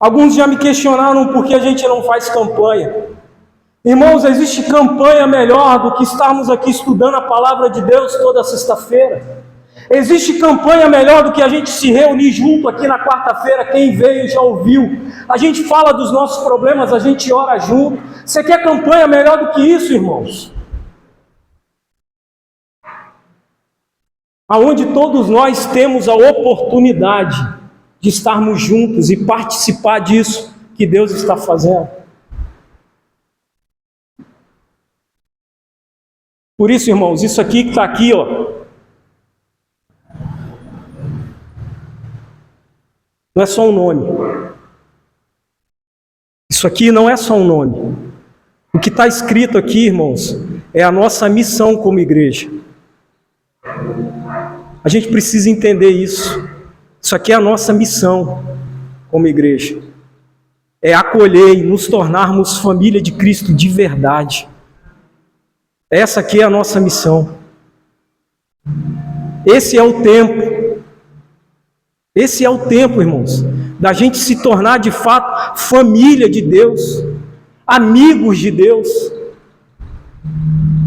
Alguns já me questionaram por que a gente não faz campanha. Irmãos, existe campanha melhor do que estarmos aqui estudando a palavra de Deus toda sexta-feira. Existe campanha melhor do que a gente se reunir junto aqui na quarta-feira. Quem veio já ouviu. A gente fala dos nossos problemas, a gente ora junto. Você quer campanha melhor do que isso, irmãos? Aonde todos nós temos a oportunidade de estarmos juntos e participar disso que Deus está fazendo. Por isso, irmãos, isso aqui que está aqui, ó, não é só um nome. Isso aqui não é só um nome. O que está escrito aqui, irmãos, é a nossa missão como igreja. A gente precisa entender isso. Isso aqui é a nossa missão como igreja. É acolher e nos tornarmos família de Cristo de verdade. Essa aqui é a nossa missão. Esse é o tempo. Esse é o tempo, irmãos, da gente se tornar de fato família de Deus, amigos de Deus.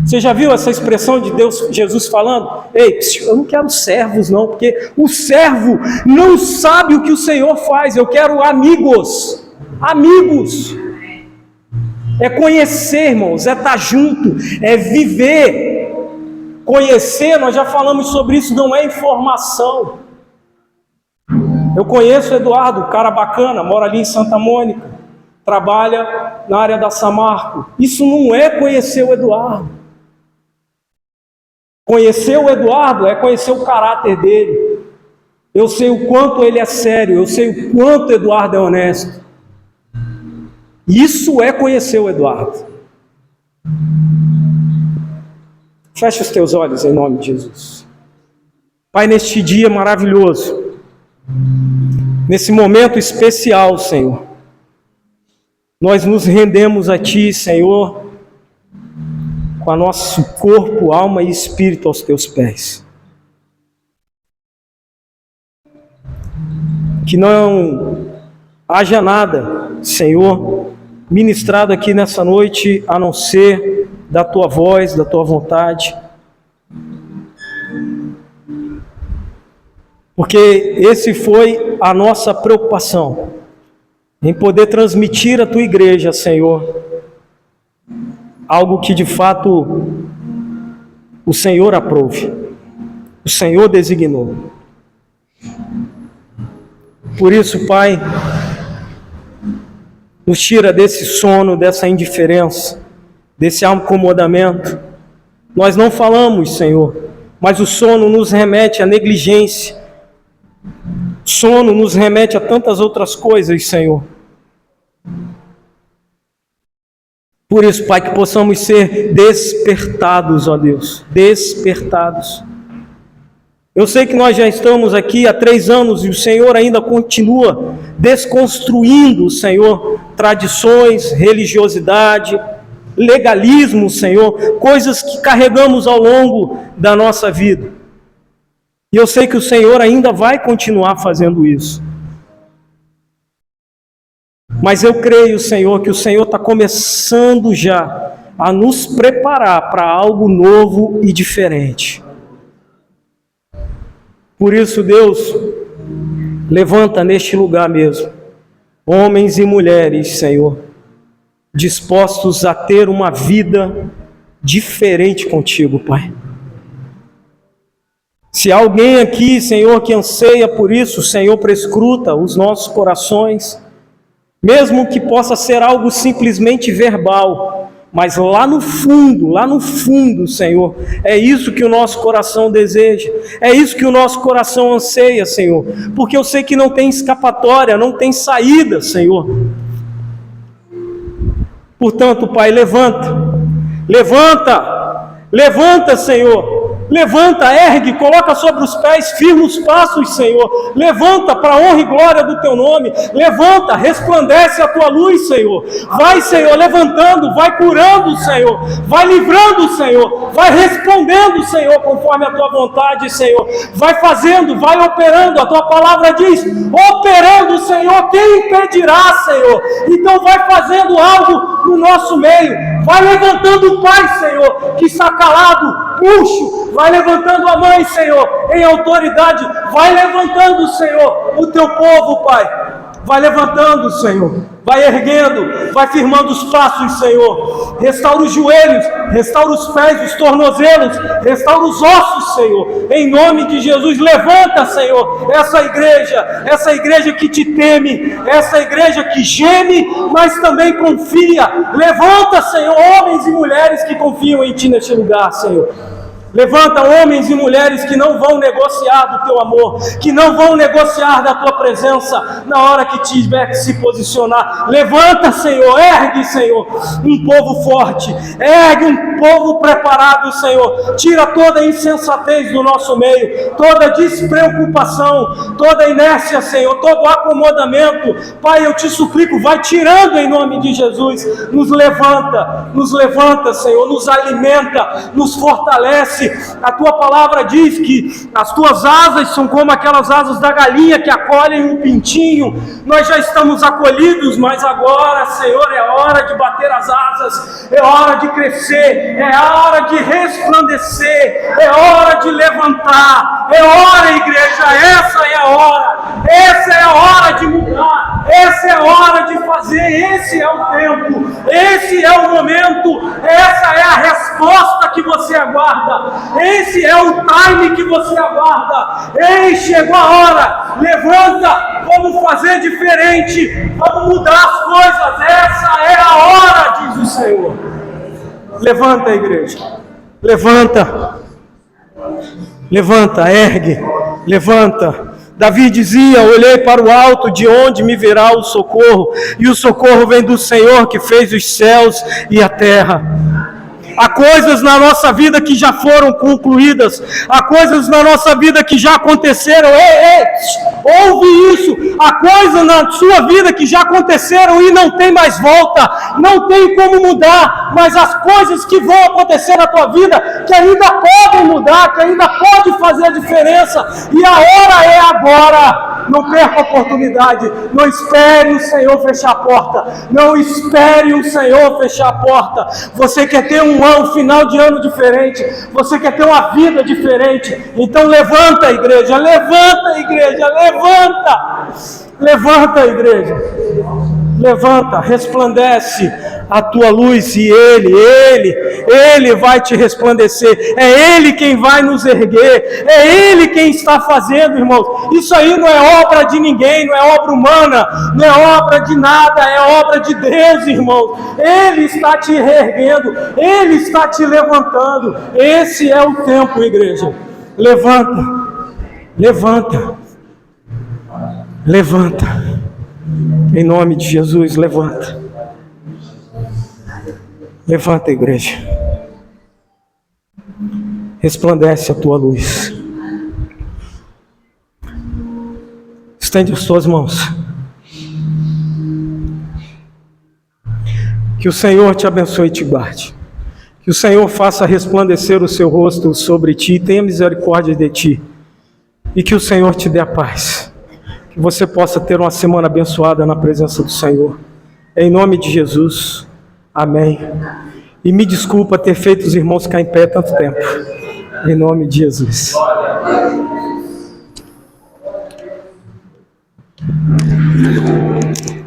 Você já viu essa expressão de Deus, Jesus falando? Ei, eu não quero servos não, porque o servo não sabe o que o Senhor faz. Eu quero amigos. Amigos. É conhecer, irmãos, é estar junto, é viver. Conhecer, nós já falamos sobre isso, não é informação. Eu conheço o Eduardo, um cara bacana, mora ali em Santa Mônica, trabalha na área da Samarco. Isso não é conhecer o Eduardo. Conhecer o Eduardo é conhecer o caráter dele. Eu sei o quanto ele é sério, eu sei o quanto o Eduardo é honesto. Isso é conhecer o Eduardo. Feche os teus olhos em nome de Jesus. Pai, neste dia maravilhoso, nesse momento especial, Senhor, nós nos rendemos a Ti, Senhor, com o nosso corpo, alma e espírito aos Teus pés. Que não haja nada, Senhor, ministrado aqui nessa noite, a não ser da Tua voz, da Tua vontade. Porque esse foi a nossa preocupação, em poder transmitir à Tua igreja, Senhor, algo que de fato o Senhor aprove, o Senhor designou. Por isso, Pai, nos tira desse sono, dessa indiferença, desse acomodamento. Nós não falamos, Senhor, mas o sono nos remete à negligência. Sono nos remete a tantas outras coisas, Senhor. Por isso, Pai, que possamos ser despertados, ó Deus, despertados. Eu sei que nós já estamos aqui há 3 anos e o Senhor ainda continua desconstruindo, Senhor, tradições, religiosidade, legalismo, Senhor, coisas que carregamos ao longo da nossa vida. E eu sei que o Senhor ainda vai continuar fazendo isso. Mas eu creio, Senhor, que o Senhor está começando já a nos preparar para algo novo e diferente. Por isso, Deus, levanta neste lugar mesmo, homens e mulheres, Senhor, dispostos a ter uma vida diferente contigo, Pai. Se há alguém aqui, Senhor, que anseia por isso, Senhor, prescruta os nossos corações, mesmo que possa ser algo simplesmente verbal, mas lá no fundo, Senhor, é isso que o nosso coração deseja, é isso que o nosso coração anseia, Senhor, porque eu sei que não tem escapatória, não tem saída, Senhor. Portanto, Pai, levanta, Senhor, Levanta, ergue, coloca sobre os pés, firma os passos, Senhor. Levanta para a honra e glória do Teu nome. Levanta, resplandece a Tua luz, Senhor. Vai, Senhor, levantando, vai curando, Senhor. Vai livrando, Senhor. Vai respondendo, Senhor, conforme a Tua vontade, Senhor. Vai fazendo, vai operando. A Tua palavra diz, operando, Senhor, quem impedirá, Senhor? Então vai fazendo algo no nosso meio. Vai levantando o Pai, Senhor, que está calado, murcho. Vai levantando a mãe, Senhor, em autoridade. Vai levantando, Senhor, o Teu povo, Pai. Vai levantando, Senhor. Vai erguendo, vai firmando os passos, Senhor. Restaura os joelhos, restaura os pés, os tornozelos, restaura os ossos, Senhor. Em nome de Jesus, levanta, Senhor, essa igreja que Te teme, essa igreja que geme, mas também confia. Levanta, Senhor, homens e mulheres que confiam em Ti neste lugar, Senhor. Levanta homens e mulheres que não vão negociar do Teu amor, que não vão negociar da Tua presença na hora que tiver que se posicionar. Levanta, Senhor, ergue, Senhor, um povo forte, ergue um povo preparado, Senhor. Tira toda a insensatez do nosso meio, toda a despreocupação, toda a inércia, Senhor, todo o acomodamento. Pai, eu Te suplico, vai tirando em nome de Jesus. Nos levanta, Senhor, nos alimenta, nos fortalece. A Tua palavra diz que as Tuas asas são como aquelas asas da galinha que acolhem um pintinho. Nós já estamos acolhidos, mas agora, Senhor, é hora de bater as asas, é hora de crescer, é hora de resplandecer, é hora de levantar, é hora, igreja, essa é a hora de mudar, essa é a hora de fazer, esse é o tempo, esse é o momento, essa é a resposta que você aguarda. Esse é o time que você aguarda. Ei, chegou a hora. Levanta, vamos fazer diferente, vamos mudar as coisas. Essa é a hora, diz o Senhor. Levanta, igreja. Levanta, ergue. Levanta. Davi dizia, olhei para o alto, de onde me virá o socorro? E o socorro vem do Senhor que fez os céus e a terra. Há coisas na nossa vida que já foram concluídas. Há coisas na nossa vida que já aconteceram. Ouve isso. Há coisas na sua vida que já aconteceram e não tem mais volta. Não tem como mudar. Mas as coisas que vão acontecer na tua vida, que ainda podem mudar, que ainda pode fazer a diferença. E a hora é agora. Não perca a oportunidade. Não espere o Senhor fechar a porta. Não espere o Senhor fechar a porta. Você quer ter um final de ano diferente, você quer ter uma vida diferente, então levanta, igreja, levanta, resplandece a tua luz, e Ele vai te resplandecer, é Ele quem vai nos erguer, é Ele quem está fazendo, irmãos. Isso aí não é obra de ninguém, não é obra humana, não é obra de nada, é obra de Deus, irmãos. Ele está te reerguendo, Ele está te levantando. Esse é o tempo, igreja. Levanta, em nome de Jesus, levanta, igreja, resplandece a tua luz, estende as tuas mãos, que o Senhor te abençoe e te guarde, que o Senhor faça resplandecer o seu rosto sobre ti e tenha misericórdia de ti, e que o Senhor te dê a paz. Que você possa ter uma semana abençoada na presença do Senhor. Em nome de Jesus. Amém. E me desculpa ter feito os irmãos ficar em pé tanto tempo. Em nome de Jesus.